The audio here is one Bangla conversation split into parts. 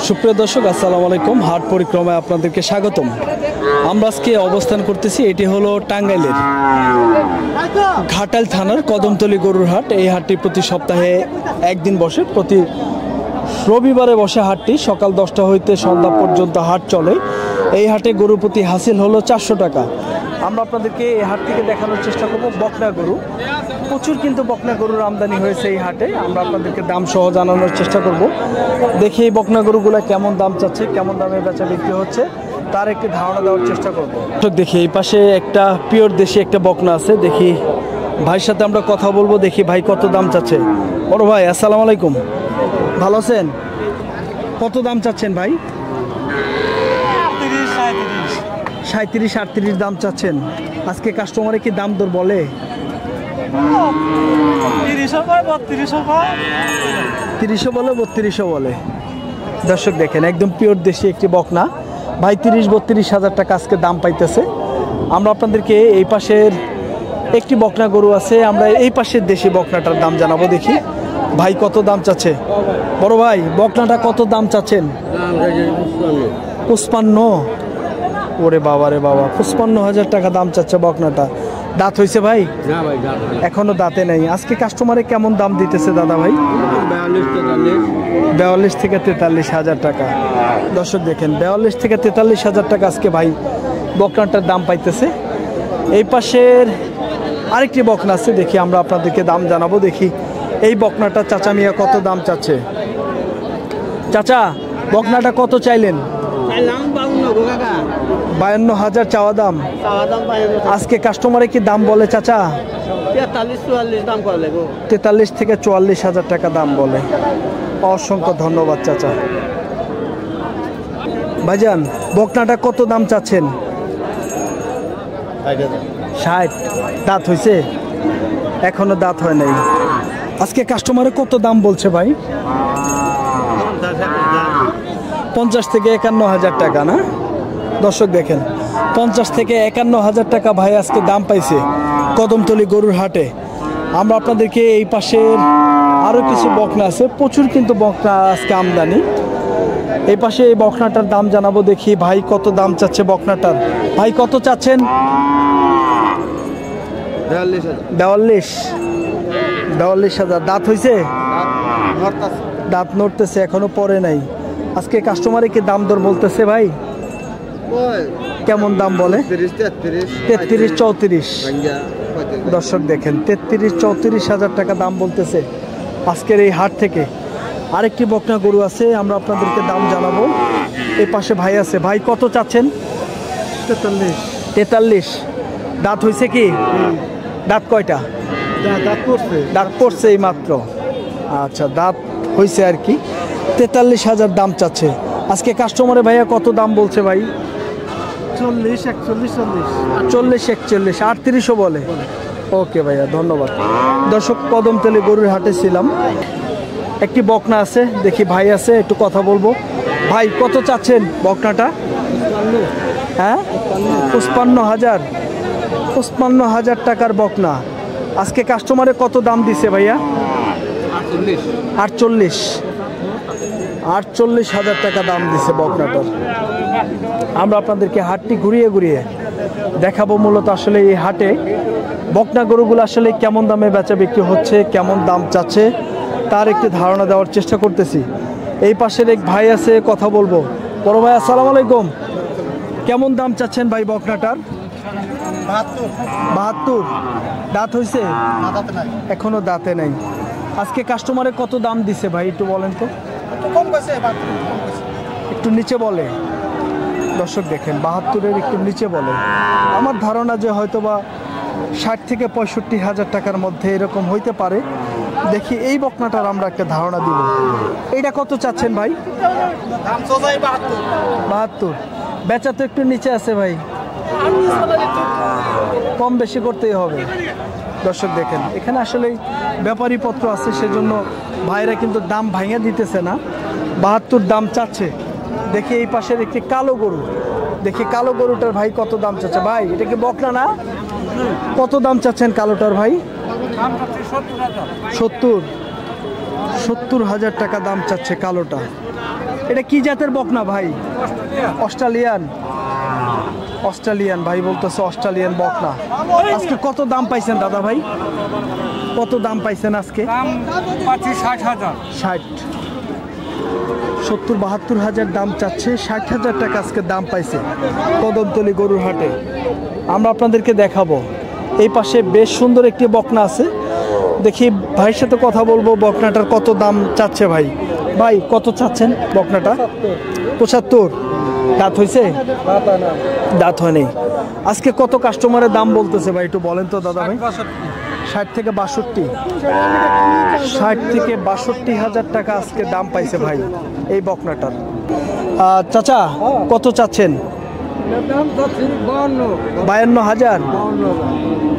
সুপ্রিয় দর্শক, আসসালামু আলাইকুম। হাট পরিক্রমায় আপনাদেরকে স্বাগতম। আমরা আজকে অবস্থান করতেছি, এটি হলো টাঙ্গাইলের ঘাটাইল থানার কদমতলী গরুর হাট। এই হাটটি প্রতি সপ্তাহে একদিন বসে, প্রতি রবিবারে বসে হাটটি। সকাল 10টা হইতে সন্ধ্যা পর্যন্ত হাট চলে। এই হাটে গরু প্রতি হাসিল হলো 400 টাকা। আমরা আপনাদেরকে এই হাট থেকে দেখানোর চেষ্টা করব বকনা গরু। প্রচুর কিন্তু বকনা গরুর আমদানি হয়েছে এই হাটে। আমরা আপনাদেরকে দাম সহ জানানোর চেষ্টা করব। দেখি এই বকনা গরুগুলো কেমন দাম চাচ্ছে, কেমন দামে বেচা বিক্রি হচ্ছে, তার একটি ধারণা দেওয়ার চেষ্টা করব। দেখি এই পাশে একটা পিওর দেশি একটা বকনা আছে। দেখি ভাইয়ের সাথে আমরা কথা বলবো। দেখি ভাই কত দাম চাচ্ছে। বড় ভাই, আসসালামু আলাইকুম, ভালো আছেন? কত দাম চাচ্ছেন ভাই? 37, 38 দাম চাচ্ছেন। আজকে কাস্টমারে কি দাম দর বলে? 30 বলে, 32 বলে। দর্শক দেখেন, একদম পিওর দেশি একটি বকনা। ভাই 30-32 হাজার টাকা আজকে দাম পাইতেছে। আমরা আপনাদেরকে এই পাশের একটি বকনা গরু আছে, আমরা এই পাশের দেশি বকনাটার দাম জানাবো। দেখি ভাই কত দাম চাচ্ছে। বড় ভাই, বকনাটা কত দাম চাচ্ছেন? 55। ওরে বাবা রে বাবা, 55,000 টাকা দাম চাচ্ছে বকনাটা। দাঁত হয়েছে ভাই? এখনো দাঁতে নেই। আজকে কাস্টমারে কেমন দাম দিতেছে দাদা ভাই? 42 থেকে 43 হাজার টাকা। দর্শক দেখেন, 42 থেকে 43 হাজার টাকা আজকে ভাই বকনাটার দাম পাইতেছে। এই পাশের আরেকটি বকনা আছে, দেখি আমরা আপনাদেরকে দাম জানাবো। দেখি এই বকনাটা চাচা মিয়া কত দাম চাচ্ছে। চাচা, বকনাটা কত চাইলেন? 52,000 চাওয়া দাম। আজকে কাস্টমারে কি দাম বলে চাচা? 43 থেকে 44 হাজার টাকা দাম বলে। অসংখ্য ধন্যবাদ চাচা। ভাইজান, বকনাটা কত দাম চাচ্ছেন? 60। দাঁত হয়েছে? এখনো দাঁত হয় নাই। আজকে কাস্টমারে কত দাম বলছে ভাই? 50 থেকে 51 হাজার টাকা না? দর্শক দেখেন, 50 থেকে 51 হাজার টাকা ভাই আজকে দাম পাইছে কদমতলী গরুর হাটে। আমরা আপনাদেরকে এই পাশের আরও কিছু বকনা আছে, প্রচুর কিন্তু বকনা আজকে আমদানি। এই পাশে এই বকনাটার দাম জানাবো। দেখি ভাই কত দাম চাচ্ছে বকনাটার। ভাই কত চাচ্ছেন? 42 হাজার। দাঁত হয়েছে? দাঁত নড়তেছে, এখনো পরে নাই। আজকে কাস্টমারে কি দাম দর বলতেছে ভাই? কেমন দাম বলে? 33-34। দর্শক দেখেন, 33-34 হাজার টাকা দাম বলতেছে আজকের এই হাট থেকে। আরেকটি বকনা গরু আছে, আমরা আপনাদেরকে দাম জানাবো। এই পাশে ভাই আছে। ভাই কত চাচ্ছেন? 43। দাঁত হয়েছে কি? দাঁত কয়টা? দাঁত পড়ছে এই মাত্র। আচ্ছা, দাঁত হয়েছে আর কি। 43 হাজার দাম চাচ্ছে। আজকে কাস্টমারে ভাইয়া কত দাম বলছে ভাই? 40, 41, 38ও বলে। ওকে ভাইয়া, ধন্যবাদ। দর্শক, কদমতলী গরুর হাটে ছিলাম। একটি বকনা আছে, দেখি ভাই আছে, একটু কথা বলবো। ভাই কত চাচ্ছেন বকনাটা? হ্যাঁ, 55,000। 55,000 টাকার বকনা। আজকে কাস্টমারে কত দাম দিছে ভাইয়া? 48 হাজার টাকা দাম দিছে বকনাটার। আমরা আপনাদেরকে হাটটি ঘুরিয়ে ঘুরিয়ে দেখাবো। মূলত আসলে এই হাটে বকনা গরুগুলো আসলে কেমন দামে বেচা বিক্রি হচ্ছে, কেমন দাম চাচ্ছে, তার একটি ধারণা দেওয়ার চেষ্টা করতেছি। এই পাশের এক ভাই আছে, কথা বলবো। বড় ভাই, আসসালামু আলাইকুম, কেমন দাম চাচ্ছেন ভাই বকনাটার? 72। দাঁত হয়েছে? এখনো দাঁতে নাই। আজকে কাস্টমারে কত দাম দিছে ভাই একটু বলেন তো? একটু নিচে বলে। দর্শক দেখেন, 72-এর একটু নিচে বলে। আমার ধারণা যে হয়তো বা 60 থেকে 65 হাজার টাকার মধ্যে এরকম হইতে পারে। দেখি এই বকনাটার আমরা একটা ধারণা দিব। এইটা কত চাচ্ছেন ভাই? 72। বেচা তো একটু নিচে আছে ভাই, কম বেশি করতেই হবে। দর্শক দেখেন, এখানে আসলে ব্যাপারী পত্র আছে, সেজন্য ভাইরা কিন্তু দাম ভাঙে দিতেছে না। 72 দাম চাচ্ছে। দেখি এই পাশের একটি কালো গরু। দেখি কালো গরুটার ভাই কত দাম চাচ্ছে। ভাই এটা কি বকনা না? কত দাম চাচ্ছেন কালোটার ভাই? 70 হাজার টাকা দাম চাচ্ছে কালোটা। এটা কি জাতের বকনা ভাই? অস্ট্রেলিয়ান। অস্ট্রেলিয়ান ভাই বলতেছে, অস্ট্রেলিয়ান বকনা। আজকে কত দাম পাইছেন দাদা ভাই? কত দাম পাইছেন আজকে? 60, 70-72 হাজার দাম চাচ্ছে। 60,000 টাকা আজকে দাম পাইছে কদমতলী গরুর হাটে। আমরা আপনাদেরকে দেখাবো। এই পাশে বেশ সুন্দর একটি বকনা আছে, দেখি ভাইয়ের সাথে কথা বলবো। বকনাটার কত দাম চাচ্ছে ভাই? ভাই কত চাচ্ছেন বকনাটা? 75। দাঁত হয়েছে? দাঁত হয়নি। আজকে কত কাস্টমারের দাম বলতেছে ভাই একটু বলেন তো দাদা ভাই? 60 থেকে 62। 60 থেকে 62,000 টাকা আজকে দাম পাইছে ভাই এই বকনাটার। চাচা কত চাচ্ছেন? 52,000।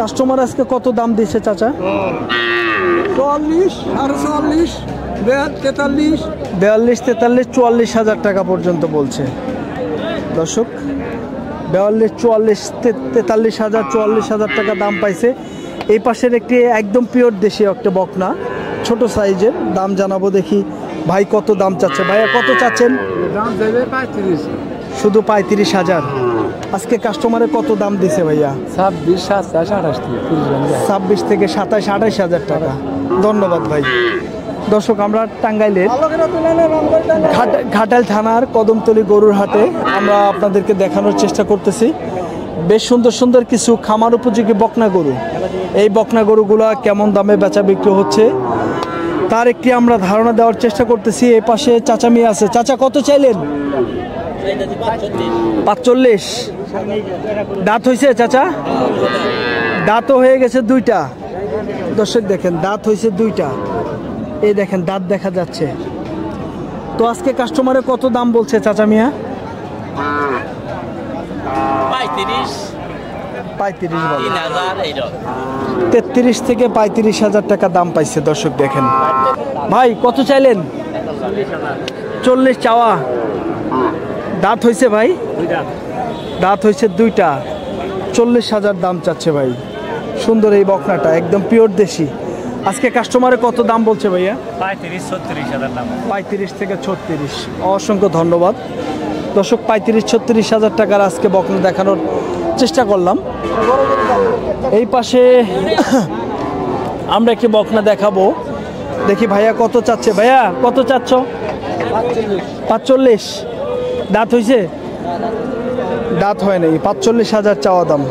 কাস্টমার আজকে কত দাম দিচ্ছে চাচা? 44, 44, 43, 42, 43, 44,000 টাকা পর্যন্ত বলছে দর্শক। 42, 44, 43,000, 44,000 টাকা দাম পাইছে। এই পাশের একটি একদম পিওর দেশি একটা বকনা, ছোট সাইজের। দাম জানাবো, দেখি ভাই কত দাম চাচ্ছে। ভাইয়া কত চাচ্ছেন? দাম দেবে 35, শুধু 35,000। আজকে কাস্টমারে কত দাম দিছে ভাইয়া? 26, 27, 28, 26 থেকে 27, 28,000 টাকা। ধন্যবাদ ভাই। দর্শক আমরা টাঙ্গাইলের ঘাটাইল থানার কদমতলী গরুর হাটে আমরা আপনাদেরকে দেখানোর চেষ্টা করতেছি। বেশ সুন্দর সুন্দর কিছু খামার উপযোগী বকনা গরু। এই বকনা গরুগুলা কেমন দামে বেচা বিক্রি হচ্ছে তার একটি আমরা ধারণা দেওয়ার চেষ্টা করতেছি। এই পাশে চাচা মিয়া আছে। চাচা কত চাইলেন? 45। দাঁত হয়েছে চাচা? দাঁতও হয়ে গেছে 2টা। দর্শক দেখেন দাঁত হয়েছে 2টা। এই দেখেন দাঁত দেখা যাচ্ছে। তো আজকে কাস্টমারে কত দাম বলছে চাচা মিয়া? 35 বলে। 33 থেকে 35,000 টাকা দাম পাইছে দর্শক দেখেন। ভাই কত চাইলেন? 40 চাওয়া। দাঁত হয়েছে ভাই? দাঁত হয়েছে 2টা। 40,000 দাম চাচ্ছে ভাই। সুন্দর এই বকনাটা, একদম পিওর দেশি। আজকে কাস্টমারে কত দাম বলছে ভাইয়া? 35-36,000 দাম। 35 থেকে 36। অসংখ্য ধন্যবাদ দর্শক। 35-36,000 টাকার আজকে বকনা দেখানোর চেষ্টা করলাম। এই পাশে আমরা একটি বকনা দেখাবো, দেখি ভাইয়া কত চাচ্ছে। ভাইয়া কত চাচ্ছ? 45। দাঁত হয়েছে? দাঁত হয় নাই। 45,000 চাওয়া দাম।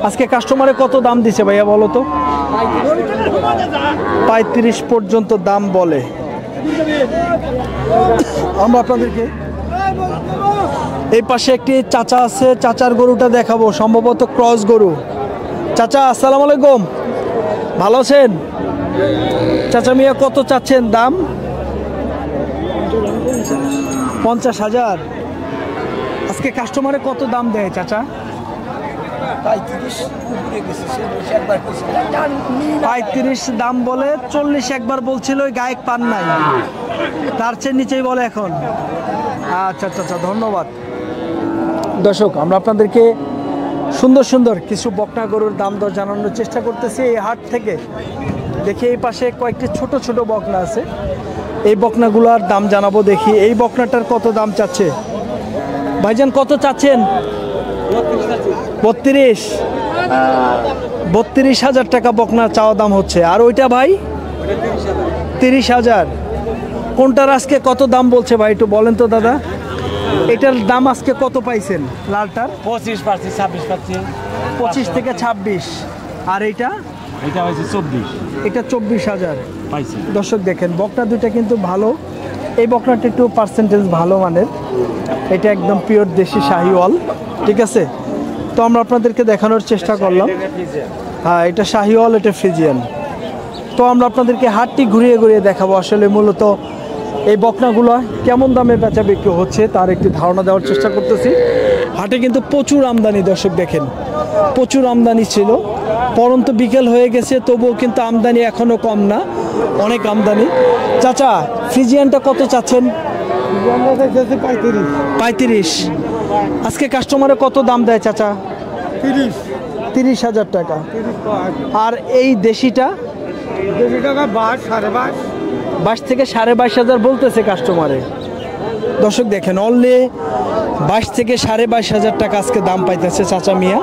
আজকে কাস্টমারে কত দাম দিছে ভাইয়া বলো তো? 35 পর্যন্ত দাম বলে। আমরা আপনাদেরকে এই পাশে একটি চাচা আছে, চাচার গরুটা দেখাবো, সম্ভবত ক্রস গরু। চাচা আসসালামু আলাইকুম, ভালো আছেন? চাচা মিয়া কত চাচ্ছেন দাম? 50,000। আজকে কাস্টমারে কত দাম দেয় চাচা? 35 দাম বলে। 40 একবার বলছিল, ওই গায়ক পান নাই, তার চেয়ে নিচেই বলে এখন। আচ্ছা আচ্ছা আচ্ছা, ধন্যবাদ দর্শক। আমরা আপনাদেরকে সুন্দর সুন্দর কিছু বকনা গরুর দাম দর জানানোর চেষ্টা করতেছি এই হাট থেকে। দেখি এই পাশে কয়েকটি ছোট ছোট বকনা আছে, এই বকনাগুলোর দাম জানাবো। দেখি এই বকনাটার কত দাম চাচ্ছে ভাইজান? কত চাচ্ছেন? 32। 32,000 টাকা বকনা চাওয়া দাম হচ্ছে। আর ওইটা ভাই? 30,000। কোনটার আজকে কত দাম বলছে ভাই একটু বলেন তো দাদা? এটার দাম আজকে কত পাইছেন? লালটার 25 পাচ্ছি, 26 পাচ্ছি। 25 থেকে 26। আর এইটা? এটা হয়েছে 24। এটা 24,000 পাইছি। দর্শক দেখেন বকনা দুইটা কিন্তু ভালো। এই বকনাটা একটু পার্সেন্টেজ ভালো মানের, এটা একদম পিওর দেশি শাহিওয়াল, ঠিক আছে? তো আমরা আপনাদেরকে দেখানোর চেষ্টা করলাম। হ্যাঁ, এটা শাহিওয়াল, এটা ফ্রিজিয়ান। তো আমরা আপনাদেরকে হাটটি ঘুরিয়ে ঘুরিয়ে দেখাবো আসলে মূলত এই বকনাগুলো কেমন দামে বেচা বিক্রি হচ্ছে তার একটি ধারণা দেওয়ার চেষ্টা করতেছি। হাটে কিন্তু প্রচুর আমদানি দর্শক দেখেন, প্রচুর আমদানি ছিল। পরন্তু বিকেল হয়ে গেছে, তবুও কিন্তু আমদানি এখনও কম না, অনেক আমদানি। চাচা ফ্রিজিয়ানটা কত চাচ্ছেন? 35। আজকে কাস্টমারে কত দাম দেয় চাচা? 30,000 টাকা। আর এই দেশিটা? 22 সাড়ে 22 22 থেকে 22,500 বলতেছে কাস্টমারে। দর্শক দেখেন অনলি 22 থেকে 22,500 টাকা আজকে দাম পাইতেছে চাচা মিয়া।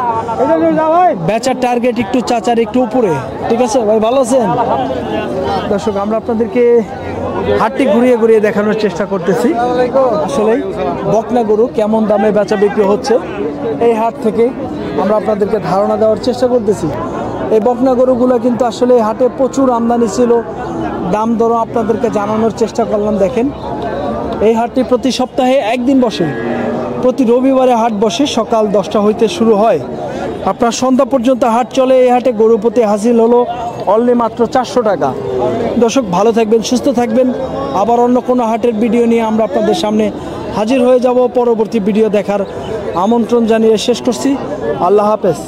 বেচার টার্গেট একটু চাচার একটু উপরে। ঠিক আছে ভাই, ভালো আছেন? দর্শক আমরা আপনাদেরকে হাটটি ঘুরিয়ে ঘুরিয়ে দেখানোর চেষ্টা করতেছি আসলে বকনা গরু কেমন দামে বেচা বিক্রি হচ্ছে এই হাট থেকে আমরা আপনাদেরকে ধারণা দেওয়ার চেষ্টা করতেছি। এই বকনা গরুগুলো কিন্তু আসলে এই হাটে প্রচুর আমদানি ছিল, দাম দর আপনাদেরকে জানানোর চেষ্টা করলাম। দেখেন এই হাটটি প্রতি সপ্তাহে একদিন বসে, প্রতি রবিবারে হাট বসে, সকাল 10টা হইতে শুরু হয়, আপনার সন্ধ্যা পর্যন্ত হাট চলে। এই হাটে গরু প্রতি হাসিল হলো অনলি মাত্র 400 টাকা। দর্শক ভালো থাকবেন, সুস্থ থাকবেন। আবার অন্য কোনো হাটের ভিডিও নিয়ে আমরা আপনাদের সামনে হাজির হয়ে যাব। পরবর্তী ভিডিও দেখার আমন্ত্রণ জানিয়ে শেষ করছি। আল্লাহ হাফেজ।